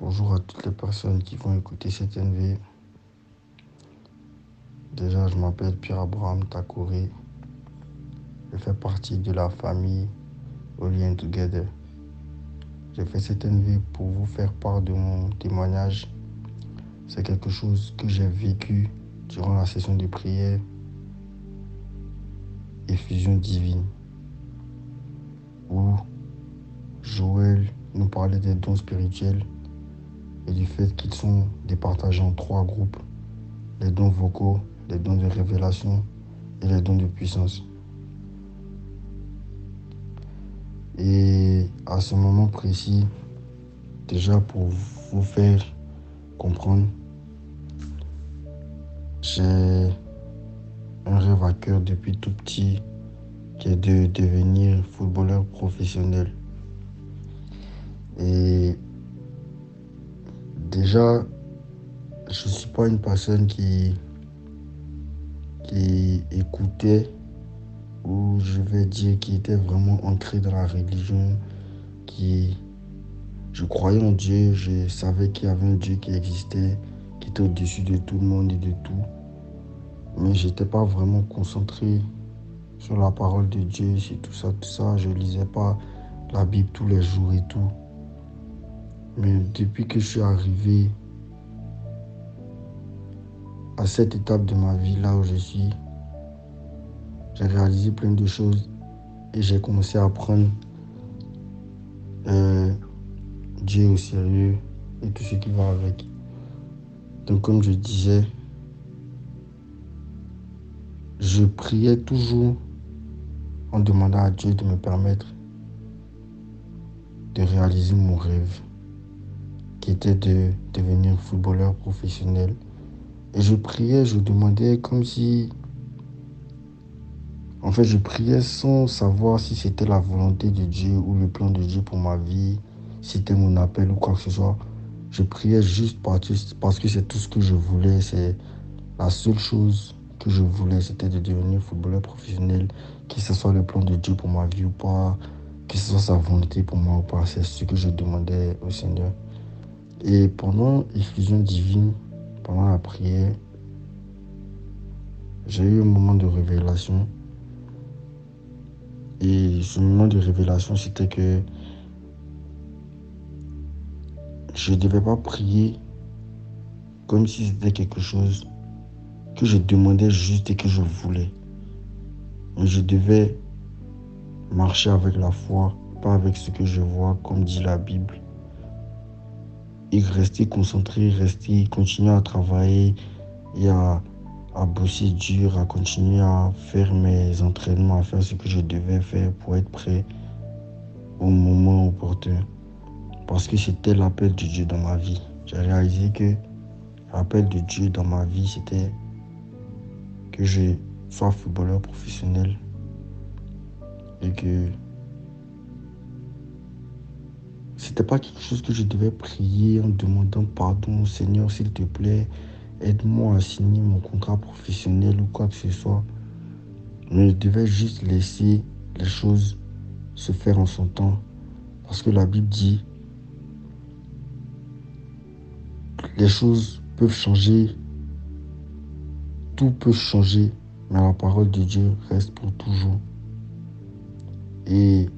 Bonjour à toutes les personnes qui vont écouter cette NV. Déjà, je m'appelle Pierre-Abraham Takouré. Je fais partie de la famille All In Together. J'ai fait cette NV pour vous faire part de mon témoignage. C'est quelque chose que j'ai vécu durant la session de prière Effusion divine, où Joël nous parlait des dons spirituels et du fait qu'ils sont départagés en 3 groupes: les dons vocaux, les dons de révélation et les dons de puissance. Et à ce moment précis, déjà pour vous faire comprendre, j'ai un rêve à cœur depuis tout petit qui est de devenir footballeur professionnel. Et déjà, je ne suis pas une personne qui écoutait, ou je vais dire qui était vraiment ancrée dans la religion, je croyais en Dieu, je savais qu'il y avait un Dieu qui existait, qui était au-dessus de tout le monde et de tout. Mais je n'étais pas vraiment concentré sur la parole de Dieu, sur tout ça. Je ne lisais pas la Bible tous les jours et tout. Mais depuis que je suis arrivé à cette étape de ma vie, là où je suis, j'ai réalisé plein de choses et j'ai commencé à prendre Dieu au sérieux et tout ce qui va avec. Donc comme je disais, je priais toujours en demandant à Dieu de me permettre de réaliser mon rêve, qui était de devenir footballeur professionnel. Et je priais, je demandais comme si... En fait, je priais sans savoir si c'était la volonté de Dieu ou le plan de Dieu pour ma vie, si c'était mon appel ou quoi que ce soit. Je priais juste parce que c'est tout ce que je voulais. C'est la seule chose que je voulais, c'était de devenir footballeur professionnel, que ce soit le plan de Dieu pour ma vie ou pas, que ce soit sa volonté pour moi ou pas. C'est ce que je demandais au Seigneur. Et pendant l'effusion divine, pendant la prière, j'ai eu un moment de révélation. Et ce moment de révélation, c'était que je ne devais pas prier comme si c'était quelque chose que je demandais juste et que je voulais. Mais je devais marcher avec la foi, pas avec ce que je vois, comme dit la Bible. Et rester concentré, continuer à travailler et à bosser dur, à continuer à faire mes entraînements, à faire ce que je devais faire pour être prêt au moment opportun. Parce que c'était l'appel de Dieu dans ma vie. J'ai réalisé que l'appel de Dieu dans ma vie, c'était que je sois footballeur professionnel et que c'était pas quelque chose que je devais prier en demandant pardon: Seigneur, s'il te plaît, aide-moi à signer mon contrat professionnel ou quoi que ce soit. Mais je devais juste laisser les choses se faire en son temps. Parce que la Bible dit, les choses peuvent changer, tout peut changer, mais la parole de Dieu reste pour toujours. Et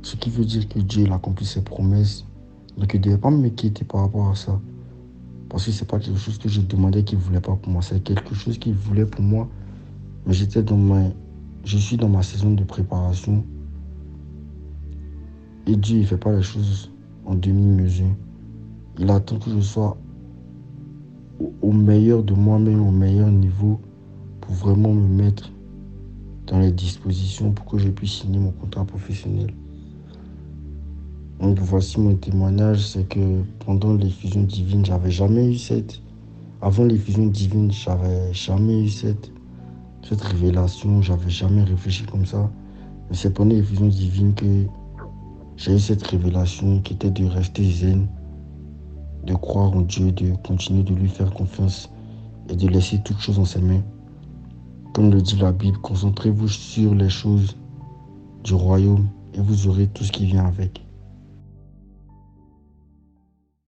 ce qui veut dire que Dieu a accompli ses promesses. Donc je ne devais pas m'inquiéter par rapport à ça. Parce que ce n'est pas quelque chose que je demandais qu'il ne voulait pas pour moi. C'est quelque chose qu'il voulait pour moi. Mais je suis dans ma saison de préparation. Et Dieu ne fait pas les choses en demi-mesure. Il attend que je sois au meilleur de moi-même, au meilleur niveau, pour vraiment me mettre dans les dispositions pour que je puisse signer mon contrat professionnel. Donc voici mon témoignage, c'est que pendant l'effusion divine, avant l'effusion divine, j'avais jamais eu cette révélation, j'avais jamais réfléchi comme ça. Mais c'est pendant l'effusion divine que j'ai eu cette révélation qui était de rester zen, de croire en Dieu, de continuer de lui faire confiance et de laisser toutes choses en ses mains. Comme le dit la Bible, concentrez-vous sur les choses du royaume et vous aurez tout ce qui vient avec.